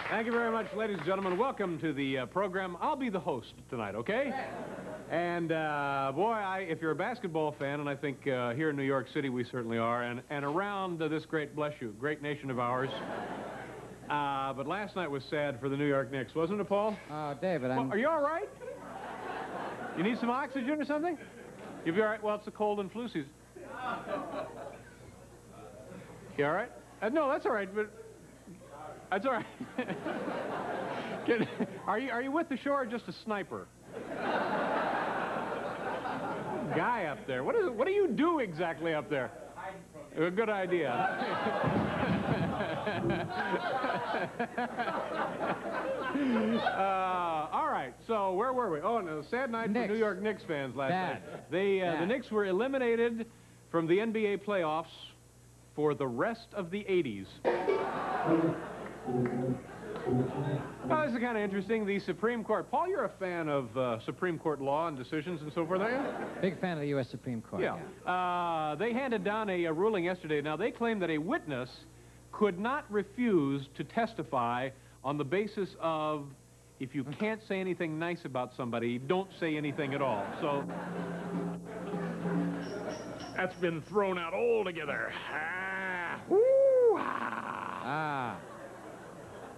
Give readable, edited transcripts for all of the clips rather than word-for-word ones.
Thank you very much, ladies and gentlemen. Welcome to the program. I'll be the host tonight, okay? And, boy, if you're a basketball fan, and I think here in New York City we certainly are, and around this great, bless you, great nation of ours. But last night was sad for the New York Knicks, wasn't it, Paul? David, Well, are you all right? You need some oxygen or something? You'll be all right? Well, it's the cold and flu season. You all right? No, that's all right, but... That's all right. Are you with the show or just a sniper? Guy up there. What is it? What do you do exactly up there? A good idea. All right. So where were we? Oh, no, sad night for New York Knicks fans last night. The Knicks were eliminated from the NBA playoffs for the rest of the 80s. Well, this is kind of interesting. The Supreme Court. Paul, you're a fan of Supreme Court law and decisions and so forth, are you? Big fan of the U.S. Supreme Court. Yeah. They handed down a ruling yesterday. Now, they claim that a witness could not refuse to testify on the basis of if you can't say anything nice about somebody, don't say anything at all. So that's been thrown out altogether.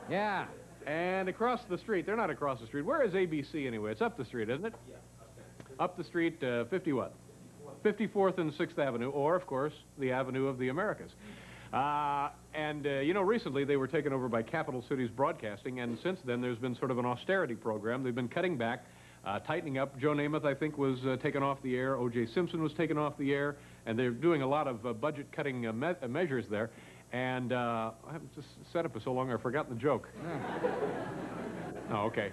Yeah. And across the street, they're not across the street. Where is ABC anyway? It's up the street, isn't it? Yeah. Up the street, 50 what? 54th and 6th Avenue, or, of course, the Avenue of the Americas. You know, recently they were taken over by Capital Cities Broadcasting, and since then there's been sort of an austerity program. They've been cutting back, tightening up. Joe Namath, I think, was taken off the air. O.J. Simpson was taken off the air, and they're doing a lot of budget-cutting measures there. And I haven't just set up for so long I've forgotten the joke. Oh, okay.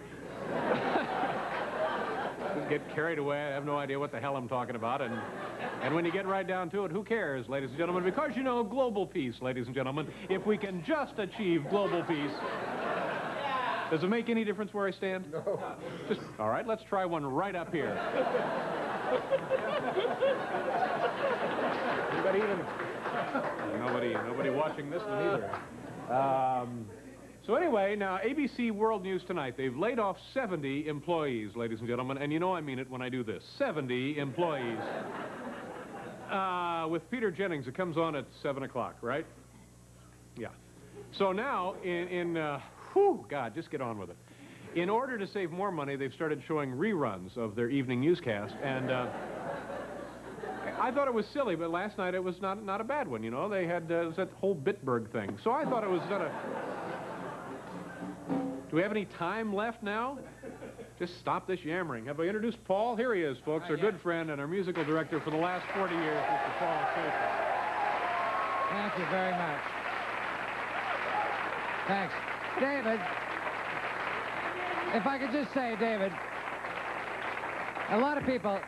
Just get carried away. I have no idea what the hell I'm talking about. And when you get right down to it, who cares, ladies and gentlemen? Because, you know, global peace, ladies and gentlemen, if we can just achieve global peace. Does it make any difference where I stand? No. Just, all right, let's try one right up here. Anybody even... Nobody watching this one either. So anyway, now, ABC World News Tonight, they've laid off 70 employees, ladies and gentlemen, and you know I mean it when I do this. 70 employees. With Peter Jennings, it comes on at 7 o'clock, right? Yeah. So now, God, just get on with it. In order to save more money, they've started showing reruns of their evening newscast, and... I thought it was silly, but last night it was not a bad one, you know. They had that whole Bitburg thing. So I thought it was Do we have any time left now? Just stop this yammering. Have I introduced Paul? Here he is, folks, our good friend and our musical director for the last 40 years, Mr. Paul Schaefer. Thank you very much. Thanks. David, if I could just say, David, a lot of people...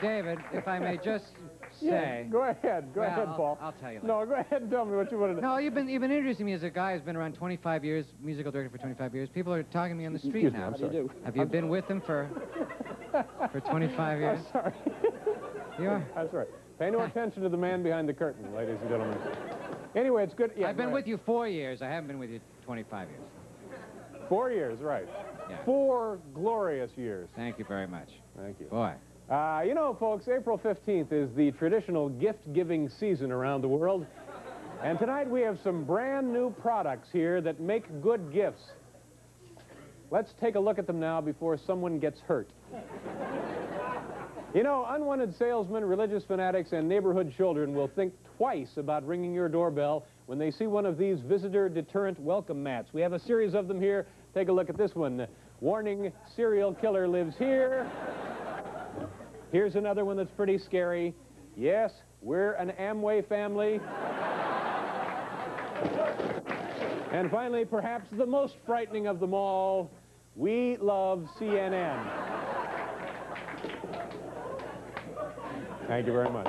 David, if I may just say... Yeah, go ahead. Go ahead, Paul. I'll tell you later. No, go ahead and tell me what you want to know. No, you've been introducing me as a guy who's been around 25 years, musical director for 25 years. People are talking to me on the street now. How do you do? Have you been with them for 25 years? I'm sorry. You are? I'm sorry. Pay no attention to the man behind the curtain, ladies and gentlemen. Anyway, it's good... Yeah, I've been with you 4 years. I haven't been with you 25 years. 4 years, right. Yeah. 4 glorious years. Thank you very much. Thank you. Boy. You know, folks, April 15th is the traditional gift-giving season around the world. And tonight we have some brand new products here that make good gifts. Let's take a look at them now before someone gets hurt. You know, unwanted salesmen, religious fanatics, and neighborhood children will think twice about ringing your doorbell when they see one of these visitor deterrent welcome mats. We have a series of them here. Take a look at this one. Warning, serial killer lives here. Here's another one that's pretty scary. Yes, we're an Amway family. And finally, perhaps the most frightening of them all, we love CNN. Thank you very much.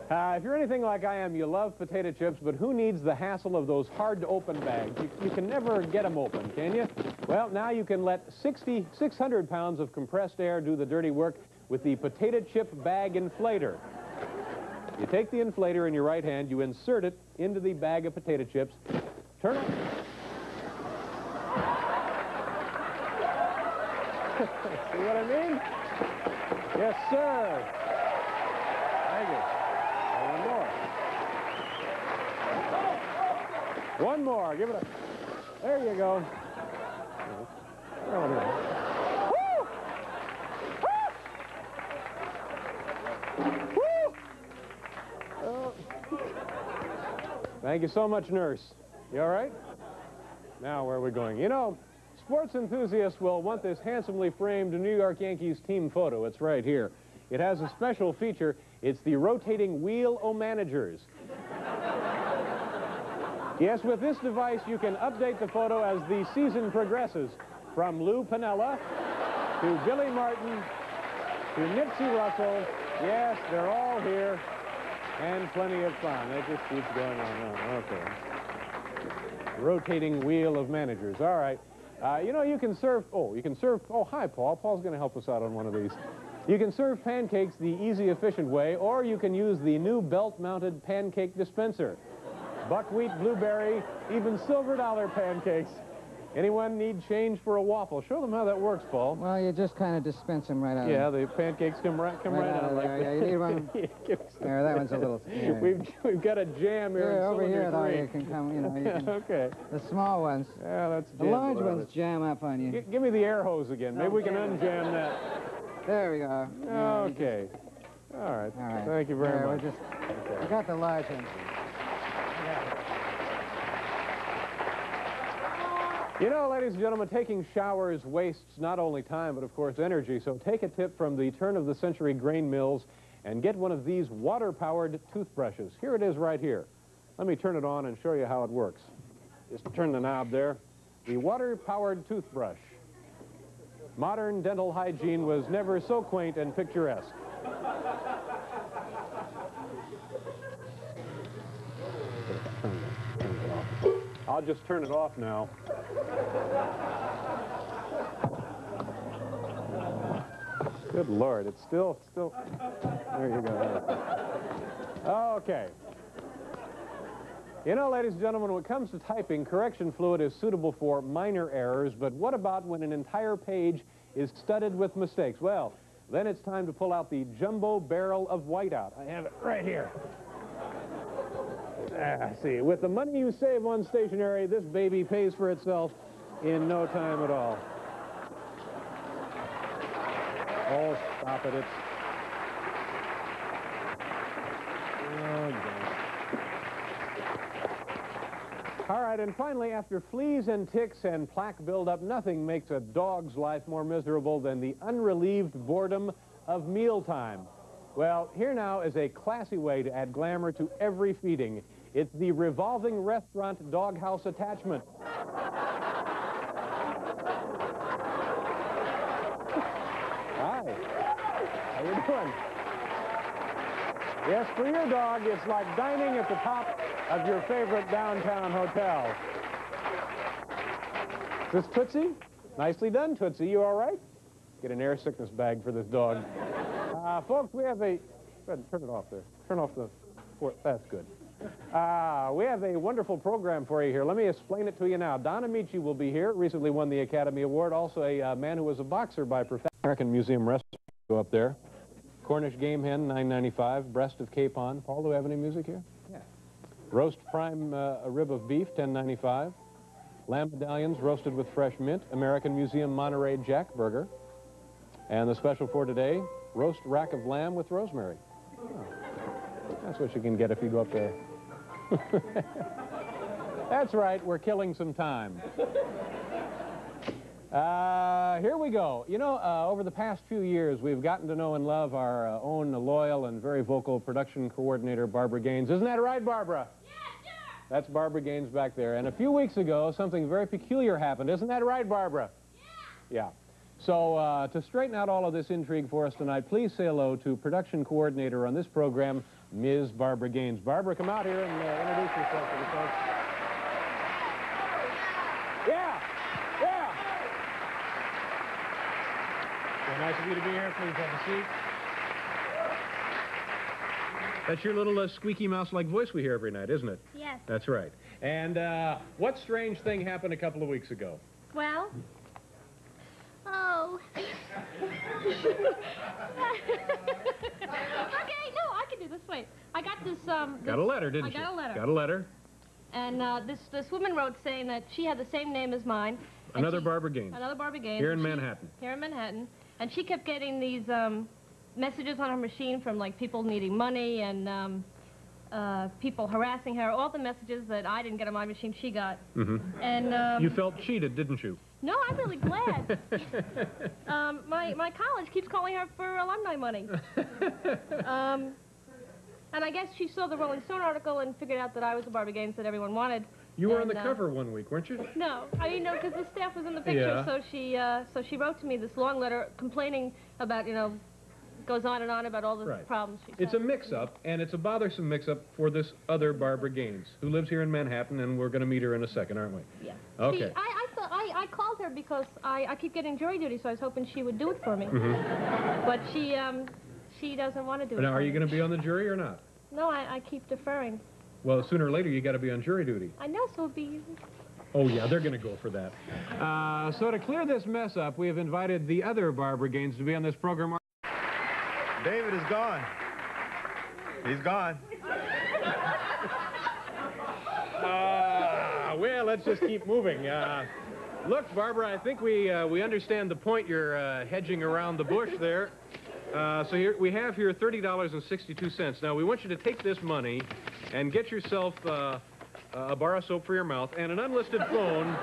If you're anything like I am, you love potato chips, but who needs the hassle of those hard-to-open bags? You can never get them open, can you? Well, now you can let 600 pounds of compressed air do the dirty work with the potato chip bag inflator. You take the inflator in your right hand, you insert it into the bag of potato chips, turn it. See what I mean? Yes, sir. Thank you. One more. Give it a... There you go. Woo! Woo! Thank you so much, nurse. You all right? Now, where are we going? You know, sports enthusiasts will want this handsomely framed New York Yankees team photo. It's right here. It has a special feature. It's the rotating wheel-o-managers. Yes, with this device, you can update the photo as the season progresses. From Lou Piniella to Billy Martin to Nipsey Russell. Yes, they're all here. And plenty of fun. It just keeps going on. Okay. Rotating wheel of managers. All right. You know, you can serve... Oh, hi, Paul. Paul's going to help us out on one of these. You can serve pancakes the easy, efficient way, or you can use the new belt-mounted pancake dispenser. Buckwheat, blueberry, even silver dollar pancakes. Anyone need change for a waffle? Show them how that works, Paul. Well, you just kind of dispense them right out. Yeah, the pancakes come right out like that. Yeah, you need one. There, that one's a little... Yeah. We've got a jam here in over here, though, three. you can come, you know, you can... Okay. The small ones. Yeah, that's The large ones jam up on you. Give me the air hose again. Maybe we can unjam that. There we go. Okay. All right. Thank you very much. We got the large ones. You know, ladies and gentlemen, taking showers wastes not only time, but of course energy. So take a tip from the turn-of-the-century grain mills and get one of these water-powered toothbrushes. Here it is right here. Let me turn it on and show you how it works. Just turn the knob there. The water-powered toothbrush. Modern dental hygiene was never so quaint and picturesque. I'll just turn it off now. Good Lord, it's still... There you go. Okay. You know, ladies and gentlemen, when it comes to typing, correction fluid is suitable for minor errors, but what about when an entire page is studded with mistakes? Well, then it's time to pull out the jumbo barrel of whiteout. I have it right here. See, with the money you save on stationery, this baby pays for itself in no time at all. Oh, stop it. It's... Oh, all right, and finally, after fleas and ticks and plaque buildup, nothing makes a dog's life more miserable than the unrelieved boredom of mealtime. Well, here now is a classy way to add glamour to every feeding. It's the revolving restaurant doghouse attachment. Hi. How you doing? Yes, for your dog, it's like dining at the top of your favorite downtown hotel. Is this Tootsie? Nicely done, Tootsie. You all right? Get an air sickness bag for this dog. Folks, we have a... Go ahead and turn it off there. Turn off the... That's good. We have a wonderful program for you here. Let me explain it to you now. Don Amici will be here. Recently won the Academy Award. Also a man who was a boxer by profession. American Museum restaurant. Go up there. Cornish game hen, $9.95. Breast of capon. Paul, do we have any music here? Yeah. Roast prime a rib of beef, $10.95. Lamb medallions roasted with fresh mint. American Museum Monterey Jack Burger. And the special for today, roast rack of lamb with rosemary. Oh. That's what you can get if you go up there. That's right, we're killing some time. Here we go. You know, over the past few years, we've gotten to know and love our own loyal and very vocal production coordinator, Barbara Gaines. Isn't that right, Barbara? Yes, sir. That's Barbara Gaines back there. And a few weeks ago, something very peculiar happened. Isn't that right, Barbara? Yeah. Yeah. So, to straighten out all of this intrigue for us tonight, please say hello to production coordinator on this program, Ms. Barbara Gaines. Barbara, come out here and introduce yourself to the folks. Yeah! Yeah! So nice of you to be here. Please have a seat. That's your little squeaky mouse-like voice we hear every night, isn't it? Yes. That's right. And what strange thing happened a couple of weeks ago? Well? Oh. Okay, no, I can do this. Wait. I got this, Got a letter, didn't you? I got a letter. Got a letter. And this woman wrote saying that she had the same name as mine. Another Barbara Gaines. Another Barbara Gaines. Here in Manhattan. Here in Manhattan. And she kept getting these messages on her machine from, like, people needing money and people harassing her. All the messages that I didn't get on my machine, she got. Mm-hmm. And you felt cheated, didn't you? no, I'm really glad. My college keeps calling her for alumni money. And I guess she saw the Rolling Stone article and figured out that I was the Barbara Gaines that everyone wanted. You were on the cover one week, weren't you? No, I mean, no, because the staff was in the picture. Yeah. So she wrote to me this long letter complaining about, you know, goes on and on about all the problems she's It's had. a mix-up, and it's a bothersome mix-up for this other Barbara Gaines, who lives here in Manhattan, and we're going to meet her in a second, aren't we? Yeah. Okay. See, I called her because I keep getting jury duty, so I was hoping she would do it for me. Mm-hmm. But she doesn't want to do it. Now, for are you me. going to be on the jury or not? No, I keep deferring. Well, sooner or later, you got to be on jury duty. I know, so it'll be... Oh, yeah, they're going to go for that. So to clear this mess up, we have invited the other Barbara Gaines to be on this program. David is gone. He's gone. Well, let's just keep moving. Look, Barbara, I think we understand the point you're hedging around the bush there. So here, we have here $30.62. Now, we want you to take this money and get yourself a bar of soap for your mouth and an unlisted phone.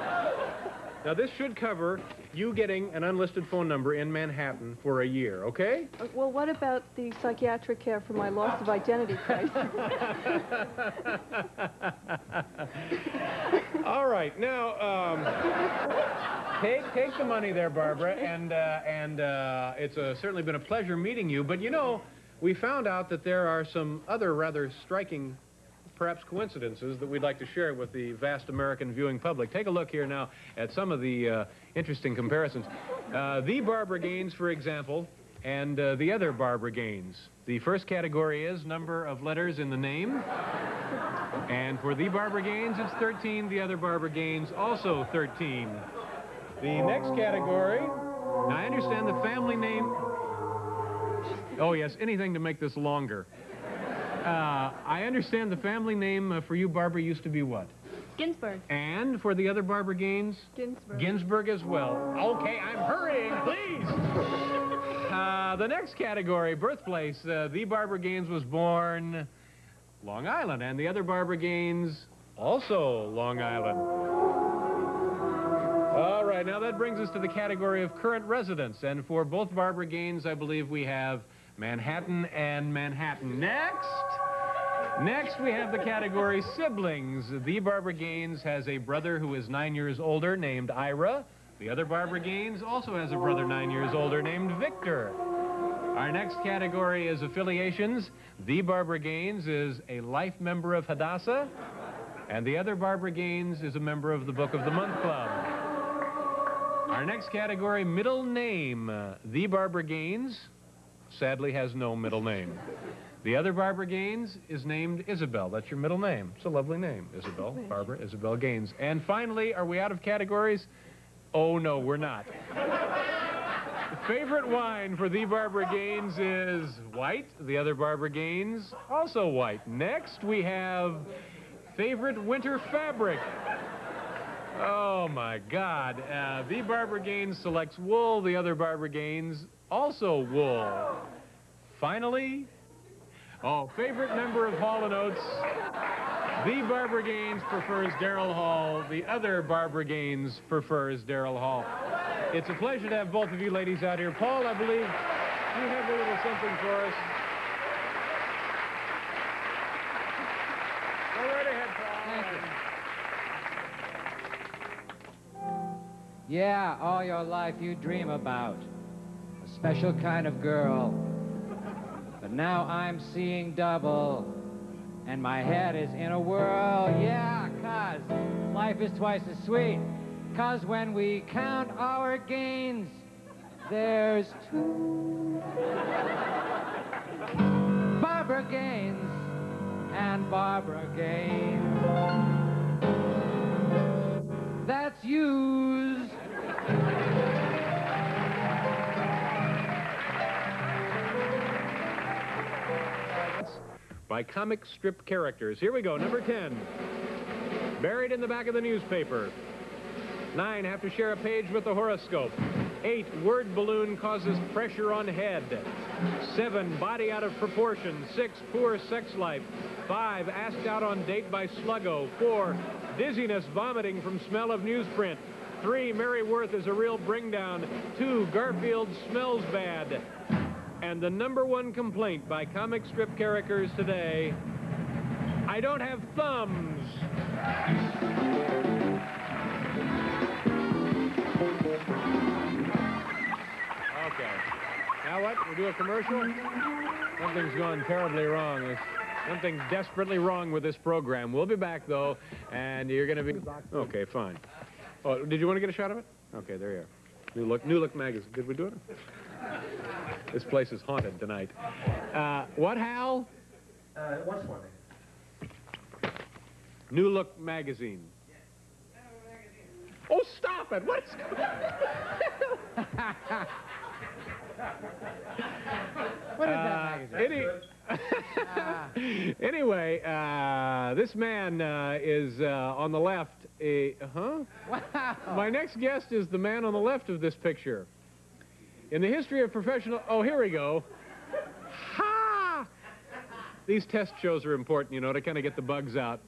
Now, this should cover you getting an unlisted phone number in Manhattan for a year, okay? Well, what about the psychiatric care for my loss of identity crisis? All right, now, take the money there, Barbara, and it's certainly been a pleasure meeting you, but you know, we found out that there are some other rather striking perhaps coincidences that we'd like to share with the vast American viewing public. Take a look here now at some of the interesting comparisons. The Barbara Gaines, for example, and the other Barbara Gaines. The first category is number of letters in the name. And for the Barbara Gaines, it's 13. The other Barbara Gaines, also 13. The next category, now I understand the family name. Oh, yes, anything to make this longer. I understand the family name for you, Barbara, used to be what? Ginsburg. And for the other Barbara Gaines? Ginsburg. Ginsburg as well. Okay, I'm hurrying, please. The next category, birthplace. The Barbara Gaines was born Long Island, and the other Barbara Gaines, also Long Island. All right, now that brings us to the category of current residence, and for both Barbara Gaines, I believe we have Manhattan and Manhattan. Next, we have the category siblings. The Barbara Gaines has a brother who is 9 years older named Ira. The other Barbara Gaines also has a brother 9 years older named Victor. Our next category is affiliations. The Barbara Gaines is a life member of Hadassah, and the other Barbara Gaines is a member of the Book of the Month Club. Our next category, middle name. The Barbara Gaines sadly has no middle name. The other Barbara Gaines is named Isabel. That's your middle name. It's a lovely name, Isabel. Barbara Isabel Gaines. And finally, are we out of categories? Oh, no, we're not. The favorite wine for the Barbara Gaines is white. The other Barbara Gaines, also white. Next, we have favorite winter fabric. Oh, my God. The Barbara Gaines selects wool. The other Barbara Gaines, also wool. Finally, favorite member of Hall & Oates. The Barbara Gaines prefers Darrell Hall. The other Barbara Gaines prefers Darrell Hall. It's a pleasure to have both of you ladies out here. Paul, I believe you have a little something for us. Go right ahead, Paul. Thank you. Yeah, all your life you dream about a special kind of girl. But now I'm seeing double, and my head is in a whirl. Yeah, 'cause life is twice as sweet. 'Cause when we count our gains, there's two. Barbara Gaines and Barbara Gaines. That's yous. By comic strip characters. Here we go, number 10. Buried in the back of the newspaper. 9, have to share a page with the horoscope. 8, word balloon causes pressure on head. 7, body out of proportion. 6, poor sex life. 5, asked out on date by Sluggo. 4, dizziness, vomiting from smell of newsprint. 3, Mary Worth is a real bring down. 2, Garfield smells bad. And the number 1 complaint by comic strip characters today, I don't have thumbs. Okay. Now what? We do a commercial? Something's gone terribly wrong. There's something desperately wrong with this program. We'll be back, though, and you're going to be... Okay, fine. Oh, did you want to get a shot of it? Okay, there you are. New Look magazine. Did we do it? This place is haunted tonight. What, Hal? What's one? New Look magazine. Oh, stop it! What is What is that magazine? Anyway, this man is on the left. Wow. My next guest is the man on the left of this picture. In the history of professional... Oh, here we go. Ha! These test shows are important, you know, to kind of get the bugs out.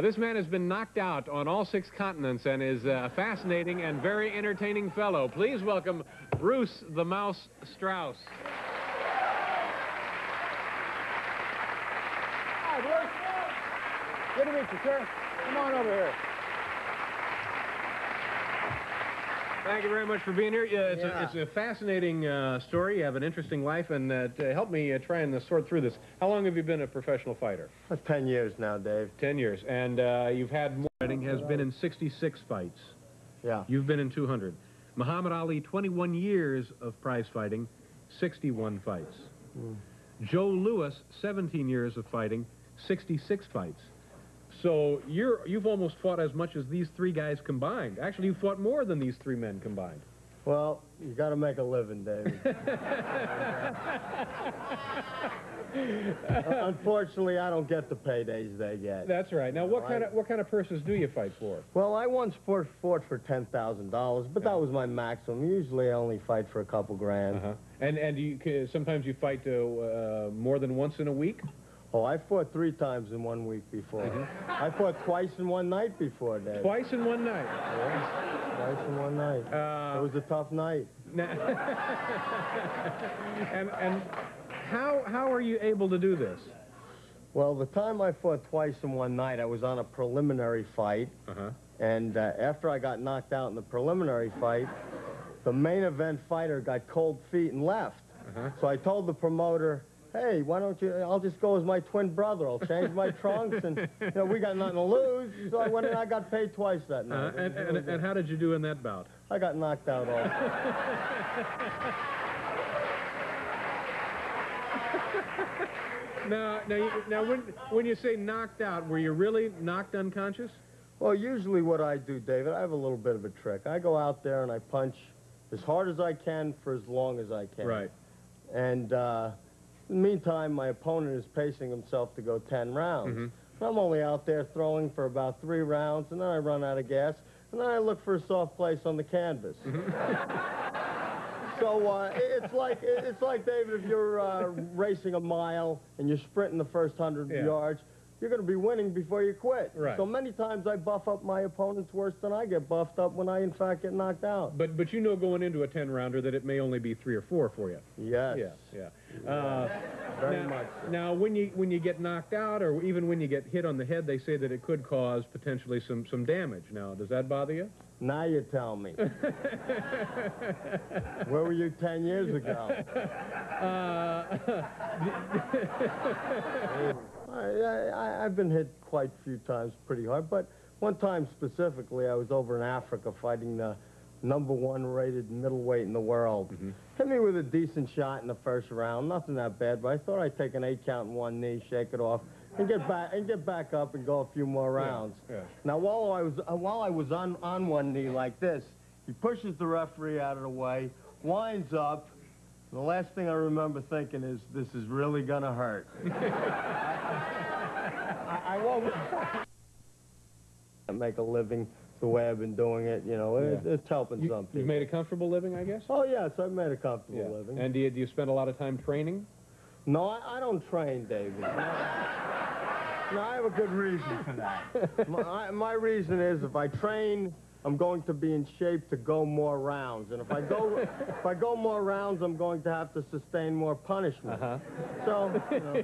This man has been knocked out on all 6 continents and is a fascinating and very entertaining fellow. Please welcome Bruce the Mouse Strauss. Hi, Bruce. Good to meet you, sir. Come on over here. Thank you very much for being here. It's a fascinating story. You have an interesting life, and help me try and sort through this. How long have you been a professional fighter? 10 years now, Dave. 10 years. And you've had more fighting, has been in 66 fights. Yeah. You've been in 200. Muhammad Ali, 21 years of prize fighting, 61 fights. Joe Louis, 17 years of fighting, 66 fights. So you've almost fought as much as these 3 guys combined. Actually, you fought more than these 3 men combined. Well, you got to make a living, David. Unfortunately, I don't get the paydays they get. That's right. Now, what kind of purses do you fight for? Well, I once fought for $10,000, but that was my maximum. Usually, I only fight for a couple grand. And sometimes you fight more than once in a week? Oh, I fought 3 times in 1 week before. I fought twice in 1 night before, Dave. Twice in 1 night? Yeah, twice in 1 night. It was a tough night. And how are you able to do this? Well, the time I fought twice in 1 night, I was on a preliminary fight. And after I got knocked out in the preliminary fight, the main event fighter got cold feet and left. So I told the promoter, hey, why don't you, I'll just go as my twin brother. I'll change my trunks, and, you know, we got nothing to lose. So I went and I got paid twice that night. And how did you do in that bout? I got knocked out also. Now, when you say knocked out, were you really knocked unconscious? Well, usually what I do, David, I have a little bit of a trick. I go out there and I punch as hard as I can for as long as I can. Right. And in the meantime, my opponent is pacing himself to go 10 rounds. I'm only out there throwing for about 3 rounds, and then I run out of gas, and then I look for a soft place on the canvas. So it's like, David, if you're racing a mile and you're sprinting the first 100 yards, you're going to be winning before you quit. Right. So many times I buff up my opponents worse than I get buffed up when I, in fact, get knocked out. But you know going into a 10-rounder that it may only be 3 or 4 for you. Yes. Yeah. Very much so. Now, when you get knocked out, or even when you get hit on the head, they say that it could cause potentially some damage. Now, does that bother you? Now you tell me. Where were you 10 years ago? I've been hit quite a few times pretty hard, but one time specifically, I was over in Africa fighting the #1 rated middleweight in the world. Hit me with a decent shot in the first round, nothing that bad, but I thought I'd take an 8 count in one knee, shake it off, and get back up and go a few more rounds. Yeah. Now, while I was on one knee like this, he pushes the referee out of the way, winds up. The last thing I remember thinking is, this is really gonna hurt. I won't make a living the way I've been doing it. You know, it's helping some people. You've made a comfortable living, I guess? Oh yes, I've made a comfortable living. And do you spend a lot of time training? No, I don't train, David. No, I have a good reason for that. My reason is if I train, I'm going to be in shape to go more rounds, and if I go more rounds, I'm going to have to sustain more punishment. So, you know,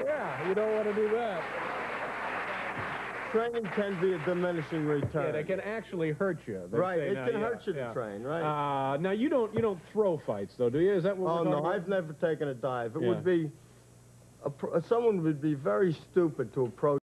yeah, you don't want to do that. Training can be a diminishing return. Yeah, it can actually hurt you. Right, it can hurt you to train, right? Now you don't throw fights though, do you? Is that what we're talking about? I've never taken a dive. It would be someone would be very stupid to approach